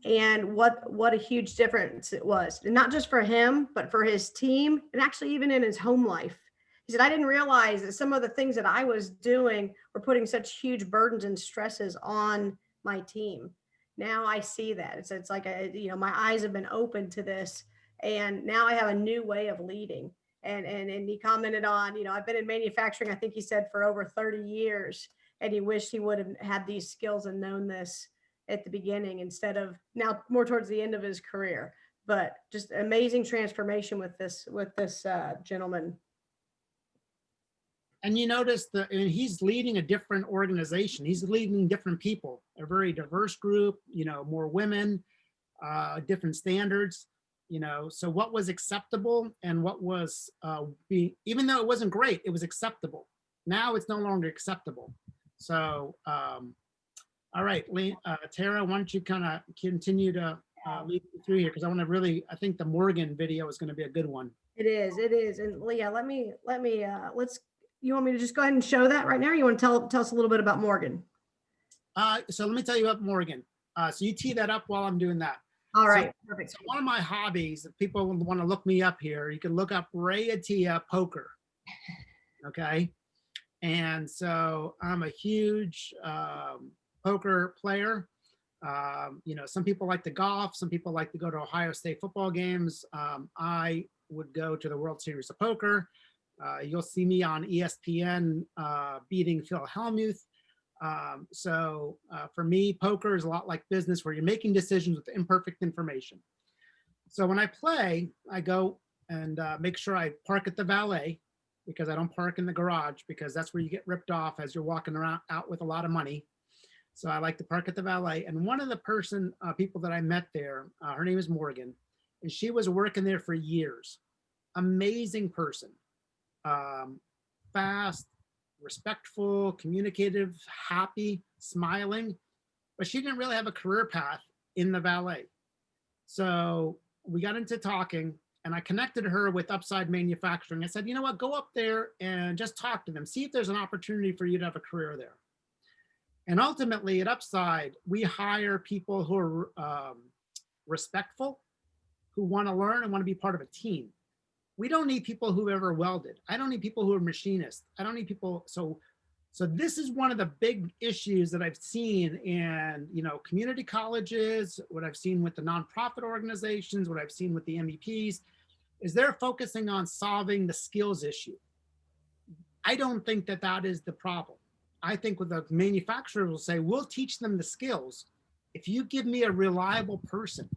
and what a huge difference it was. And not just for him, but for his team, and actually even in his home life. He said, I didn't realize that some of the things that I was doing were putting such huge burdens and stresses on my team. Now I see that. It's like, my eyes have been open to this, and now I have a new way of leading. And he commented on, I've been in manufacturing, I think he said, for over 30 years, and he wished he would have had these skills and known this at the beginning instead of now more towards the end of his career. But just amazing transformation with this gentleman. And you notice that he's leading a different organization. He's leading different people, a very diverse group, more women, different standards, so what was acceptable and what was even though it wasn't great, it was acceptable. Now it's no longer acceptable. So, all right, Tara, why don't you kind of continue to lead me through here? Because I think the Morgan video is going to be a good one. It is. And Leah, let's you want me to just go ahead and show that right now? Or you want to tell us a little bit about Morgan? So let me tell you about Morgan. So you tee that up while I'm doing that. All right, perfect. So one of my hobbies, if people want to look me up here, you can look up Ray Attiyah poker. Okay. And so I'm a huge poker player. You know, some people like to golf, some people like to go to Ohio State football games. I would go to the World Series of Poker. You'll see me on ESPN beating Phil Hellmuth. So for me, poker is a lot like business where you're making decisions with imperfect information. So when I play, I go and make sure I park at the valet, because I don't park in the garage, because that's where you get ripped off as you're walking around out with a lot of money. So I like to park at the valet. And one of the people that I met there, her name is Morgan, and she was working there for years. Amazing person, fast, respectful, communicative, happy, smiling, but she didn't really have a career path in the valet. So we got into talking, and I connected her with Upside Manufacturing. I said, you know what, go up there and just talk to them. See if there's an opportunity for you to have a career there. And ultimately at Upside, we hire people who are respectful, who want to learn and want to be part of a team. We don't need people who ever welded. I don't need people who are machinists. I don't need people. So this is one of the big issues that I've seen in, you know, community colleges, what I've seen with the nonprofit organizations, what I've seen with the MEPs, is they're focusing on solving the skills issue. I don't think that that is the problem. I think what the manufacturer will say, we'll teach them the skills if you give me a reliable person.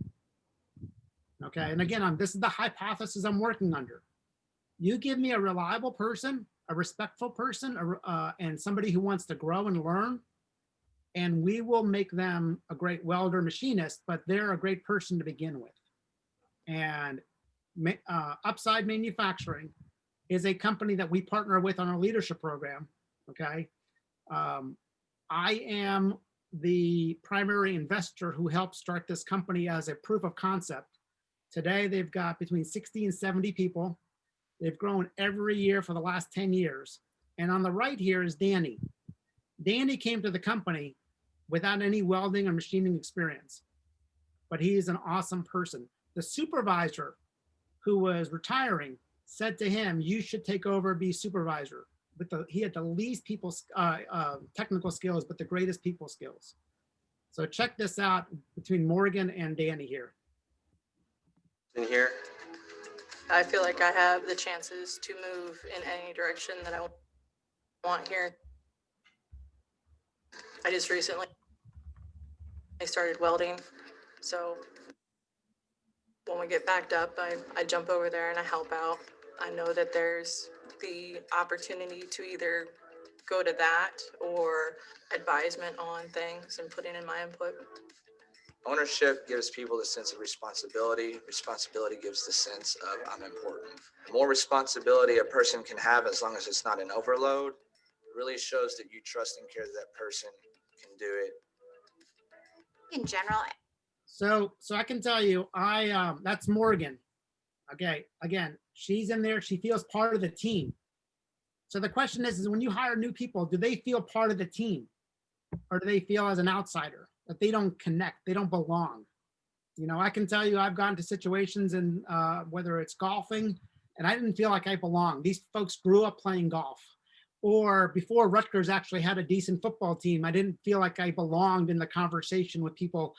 Okay, and again, this is the hypothesis I'm working under. You give me a reliable person, a respectful person, and somebody who wants to grow and learn, and we will make them a great welder machinist, but they're a great person to begin with. And Upside Manufacturing is a company that we partner with on our leadership program, okay? I am the primary investor who helped start this company as a proof of concept. Today, they've got between 60 and 70 people. They've grown every year for the last 10 years. And on the right here is Danny. Danny came to the company without any welding or machining experience, but he is an awesome person. The supervisor who was retiring said to him, you should take over, be supervisor. He had the least technical skills, but the greatest people skills. So check this out between Morgan and Danny here. In here, I feel like I have the chances to move in any direction that I want here. I just recently started welding, so when we get backed up, I jump over there and I help out. I know that there's the opportunity to either go to that or advisement on things and putting in my input. Ownership gives people a sense of responsibility. Responsibility gives the sense of I'm important. The more responsibility a person can have, as long as it's not an overload, really shows that you trust and care that person can do it. In general. So I can tell you, that's Morgan. Okay, again, she's in there. She feels part of the team. So the question is when you hire new people, do they feel part of the team, or do they feel as an outsider? That they don't connect, they don't belong. You know, I can tell you I've gotten to situations in whether it's golfing, and I didn't feel like I belonged. These folks grew up playing golf. Or before Rutgers actually had a decent football team, I didn't feel like I belonged in the conversation with people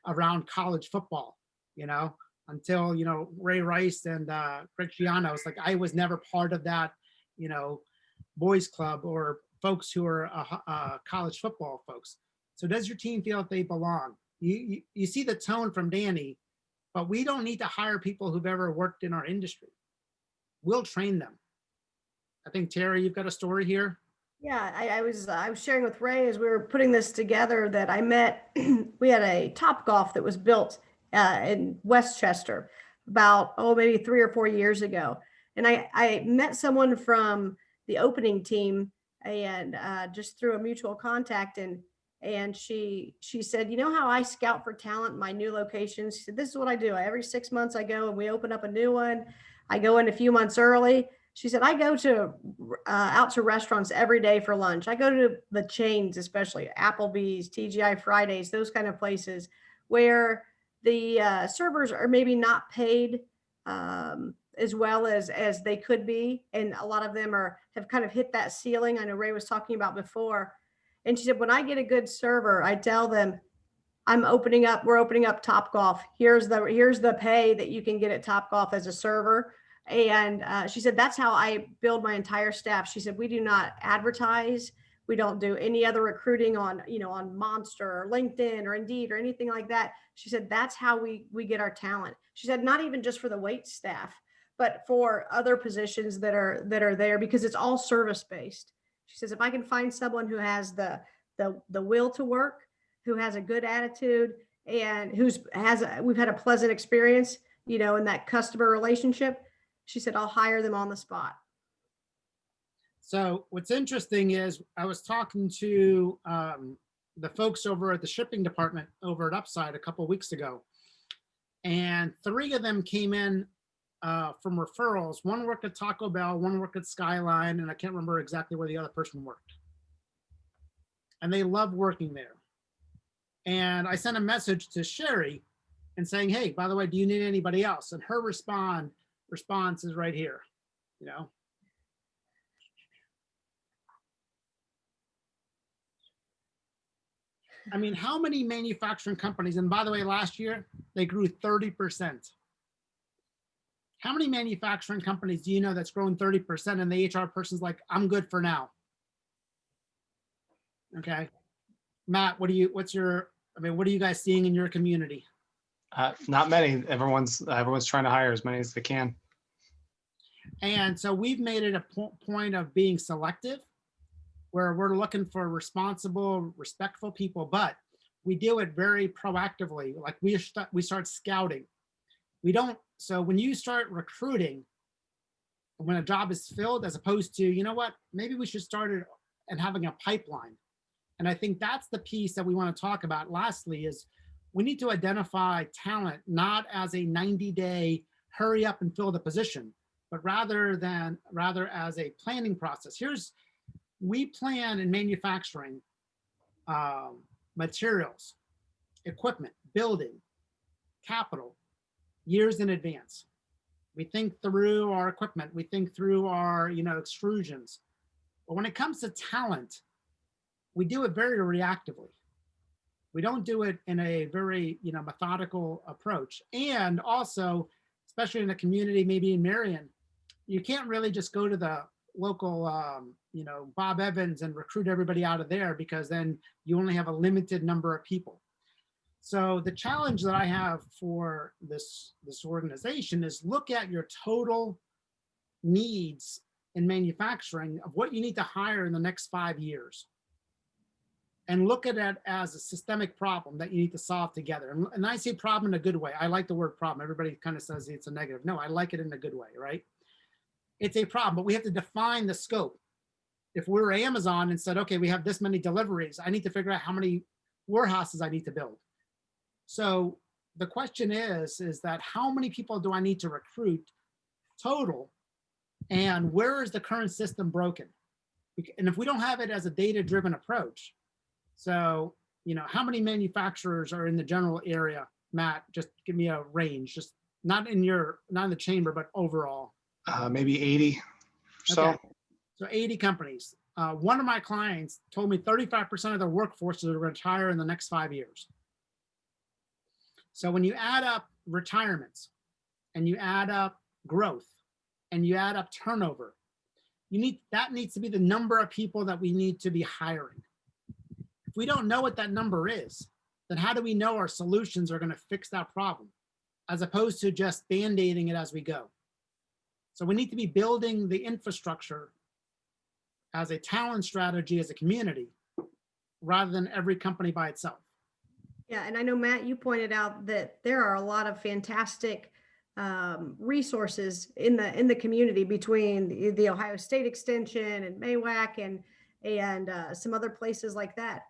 around college football, you know, until, you know, Ray Rice and Greg Giano. It's like I was never part of that, you know, boys club or folks who are college football folks. So does your team feel that they belong? You see the tone from Danny, but we don't need to hire people who've ever worked in our industry. We'll train them. I think, Terry, you've got a story here. Yeah, I was sharing with Ray as we were putting this together that I met, we had a Topgolf that was built in Westchester about, maybe 3 or 4 years ago. And I met someone from the opening team and just through a mutual contact, and she said, you know how I scout for talent in my new locations? She said, this is what I do. Every 6 months I go and we open up a new one. I go in a few months early. She said, I go to out to restaurants every day for lunch. I go to the chains, especially Applebee's, TGI Fridays, those kind of places where the servers are maybe not paid as well as they could be. And a lot of them have kind of hit that ceiling. I know Ray was talking about before. And she said, when I get a good server, I tell them, we're opening up Topgolf. Here's the pay that you can get at Topgolf as a server. And she said, that's how I build my entire staff. She said, we do not advertise. We don't do any other recruiting on Monster or LinkedIn or Indeed or anything like that. She said, that's how we get our talent. She said, not even just for the wait staff, but for other positions that are there, because it's all service-based. She says, if I can find someone who has the will to work, who has a good attitude, and we've had a pleasant experience, in that customer relationship, she said, I'll hire them on the spot. So what's interesting is I was talking to the folks over at the shipping department over at Upside a couple of weeks ago, and 3 of them came in from referrals. One worked at Taco Bell, one worked at Skyline, and I can't remember exactly where the other person worked. And they love working there. And I sent a message to Sherry and saying, hey, by the way, do you need anybody else? And her response is right here, I mean, how many manufacturing companies, and by the way, last year, they grew 30%. How many manufacturing companies do you know that's growing 30% and the HR person's like, I'm good for now? Okay. Matt, what are you guys seeing in your community? Not many. Everyone's trying to hire as many as they can. And so we've made it a point of being selective, where we're looking for responsible, respectful people, but we do it very proactively. Like we start scouting. So when you start recruiting, when a job is filled, as opposed to, maybe we should start it and having a pipeline. And I think that's the piece that we want to talk about. Lastly, is we need to identify talent, not as a 90-day hurry up and fill the position, but rather as a planning process. We plan in manufacturing materials, equipment, building, capital, years in advance. We think through our equipment, we think through our extrusions. But when it comes to talent, we do it very reactively. We don't do it in a very methodical approach. And also, especially in a community, maybe in Marion, you can't really just go to the local Bob Evans and recruit everybody out of there, because then you only have a limited number of people. So the challenge that I have for this organization is look at your total needs in manufacturing of what you need to hire in the next 5 years, and look at it as a systemic problem that you need to solve together. And I say problem in a good way. I like the word problem. Everybody kind of says it's a negative. No, I like it in a good way, right? It's a problem, but we have to define the scope. If we're Amazon and said, okay, we have this many deliveries, I need to figure out how many warehouses I need to build. So the question is that how many people do I need to recruit total, and where is the current system broken? And if we don't have it as a data-driven approach, so, how many manufacturers are in the general area? Matt, just give me a range, just not in the chamber, but overall. Maybe 80 or so. Okay. So 80 companies. One of my clients told me 35% of their workforce is retire in the next 5 years. So when you add up retirements and you add up growth and you add up turnover, that needs to be the number of people that we need to be hiring. If we don't know what that number is, then how do we know our solutions are going to fix that problem, as opposed to just band-aiding it as we go? So we need to be building the infrastructure as a talent strategy, as a community, rather than every company by itself. Yeah, and I know, Matt, you pointed out that there are a lot of fantastic resources in the community between the Ohio State Extension and MAWAC and some other places like that.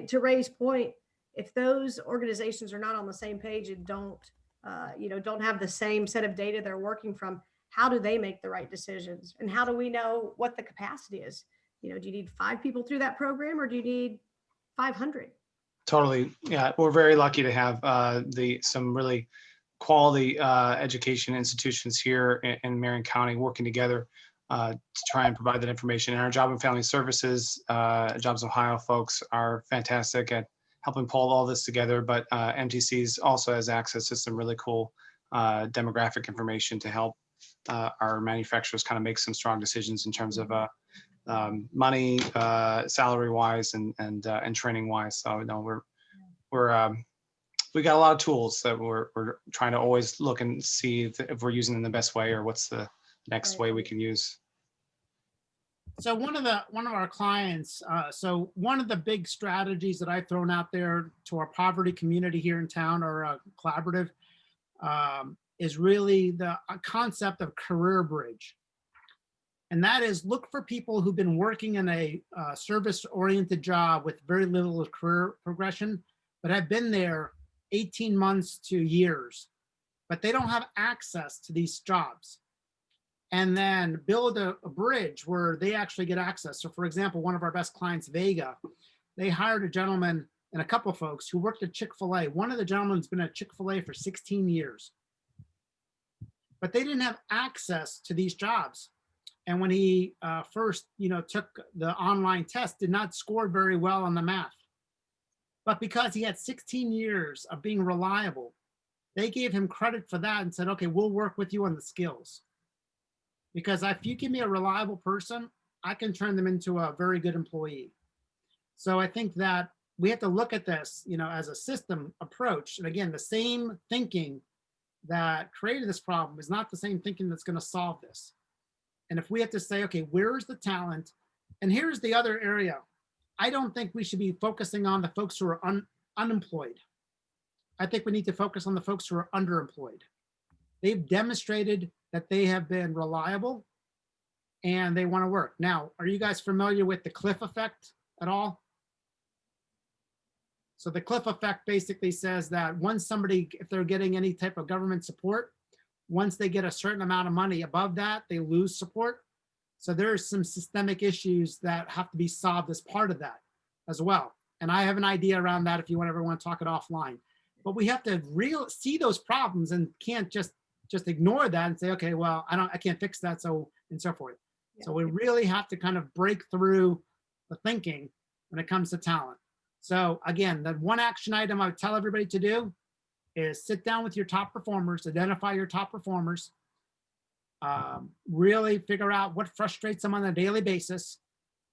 To Ray's point, if those organizations are not on the same page and don't have the same set of data they're working from, how do they make the right decisions? And how do we know what the capacity is? You know, do you need 5 people through that program, or do you need 500? Totally. Yeah, we're very lucky to have some really quality education institutions here in Marion County working together to try and provide that information. And our Job and Family Services, Jobs Ohio folks are fantastic at helping pull all this together. But MTCs also has access to some really cool demographic information to help our manufacturers kind of make some strong decisions in terms of money, salary wise, and training wise. So we got a lot of tools that we're trying to always look and see if we're using them the best way, or what's the next way we can use. So one of our clients, so one of the big strategies that I've thrown out there to our poverty community here in town, or collaborative, is really the concept of career bridge. And that is, look for people who've been working in a service-oriented job with very little career progression, but have been there 18 months to years, but they don't have access to these jobs. And then build a bridge where they actually get access. So for example, one of our best clients, Vega, they hired a gentleman and a couple of folks who worked at Chick-fil-A. One of the gentlemen's been at Chick-fil-A for 16 years, but they didn't have access to these jobs. And when he first, took the online test, did not score very well on the math. But because he had 16 years of being reliable, they gave him credit for that and said, okay, we'll work with you on the skills. Because if you give me a reliable person, I can turn them into a very good employee. So I think that we have to look at this, as a system approach. And again, the same thinking that created this problem is not the same thinking that's going to solve this. And if we have to say, okay, where's the talent? And here's the other area. I don't think we should be focusing on the folks who are unemployed. I think we need to focus on the folks who are underemployed. They've demonstrated that they have been reliable and they want to work. Now, are you guys familiar with the cliff effect at all? So the cliff effect basically says that once somebody, if they're getting any type of government support, once they get a certain amount of money above that, they lose support. So there's some systemic issues that have to be solved as part of that as well. And I have an idea around that if you ever want to talk it offline. But we have to see those problems and can't just ignore that and say, okay, well, I can't fix that, so and so forth. Yeah. So we really have to kind of break through the thinking when it comes to talent. So again, the one action item I would tell everybody to do is sit down with your top performers, identify your top performers, really figure out what frustrates them on a daily basis,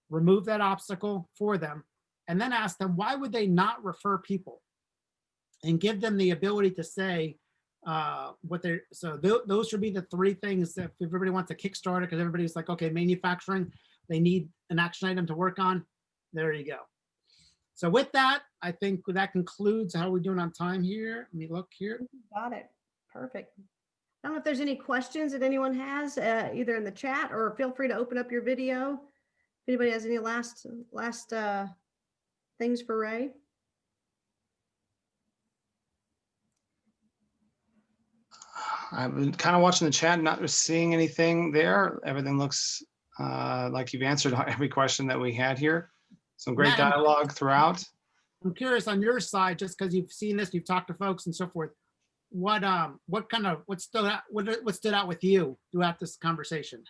remove that obstacle for them, and then ask them, why would they not refer people? And give them the ability to say what they're, so those should be the 3 things that if everybody wants to kickstart it, because everybody's like, okay, manufacturing, they need an action item to work on. There you go. So with that, I think that concludes how we're doing on time here. Let me look here. Got it. Perfect. I don't know if there's any questions that anyone has, either in the chat, or feel free to open up your video. If anybody has any last things for Ray. I've been kind of watching the chat, not seeing anything there. Everything looks like you've answered every question that we had here. Some great dialogue throughout. I'm curious on your side, just because you've seen this, you've talked to folks and so forth. What stood out with you throughout this conversation?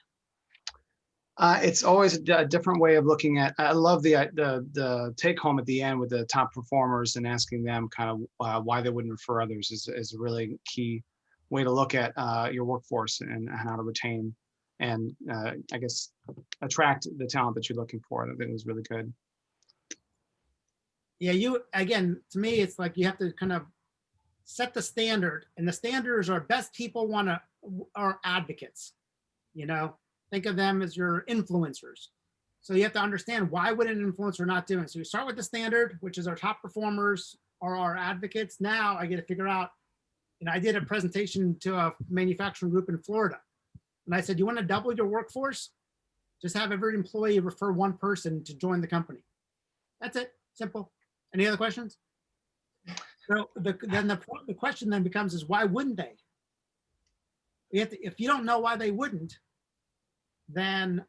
It's always a different way of looking at. I love the take home at the end with the top performers and asking them kind of why they wouldn't refer others is a really key way to look at your workforce and how to retain and I guess attract the talent that you're looking for. I think it was really good. Yeah, again, to me, it's like you have to kind of set the standard, and the standards are best people are advocates. Think of them as your influencers. So you have to understand, why would an influencer not do it? So you start with the standard, which is our top performers or our advocates. Now I get to figure out, I did a presentation to a manufacturing group in Florida. And I said, you want to double your workforce? Just have every employee refer 1 person to join the company. That's it, simple. Any other questions? So the question then becomes is, why wouldn't they? if you don't know why they wouldn't, then,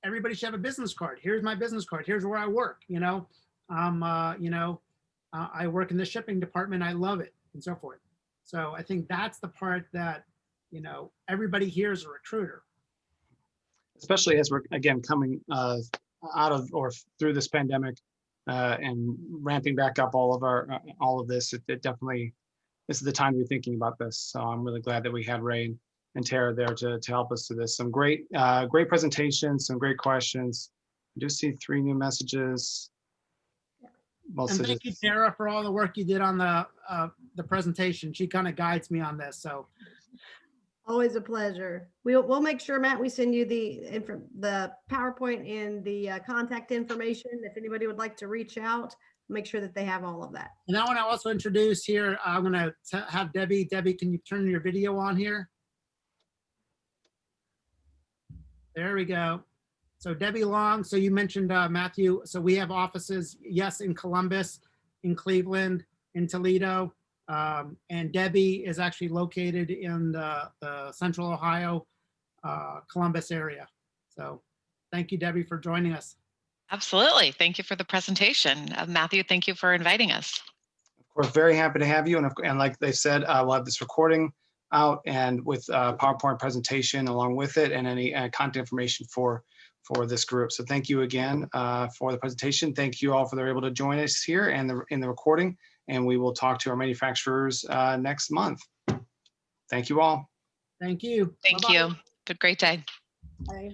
everybody should have a business card. Here's my business card. Here's where I work, I work in the shipping department. I love it, and so forth. So I think that's the part that, everybody here is a recruiter. Especially as we're, again, coming out of or through this pandemic and ramping back up all of this, it definitely, this is the time to be thinking about this. So I'm really glad that we had Ray and Tara there to help us through this. Some great presentations, some great questions. I do see 3 new messages. And thank you, Tara, for all the work you did on the presentation. She kind of guides me on this. So always a pleasure. We'll make sure, Matt, we send you the PowerPoint and the contact information. If anybody would like to reach out, make sure that they have all of that. And I want to also introduce here, I'm going to have Debbie. Debbie, can you turn your video on here? There we go. So Debbie Long, so you mentioned Matthew. So we have offices, yes, in Columbus, in Cleveland, in Toledo. And Debbie is actually located in the Central Ohio, Columbus area. So thank you, Debbie, for joining us. Absolutely. Thank you for the presentation. Matthew, thank you for inviting us. Of course, very happy to have you. And like they said, we'll have this recording out and with PowerPoint presentation along with it and any contact information for this group. So thank you again for the presentation. Thank you all for they're able to join us here and in the recording. And we will talk to our manufacturers next month. Thank you all. Thank you. Thank you. Have a great day. Bye.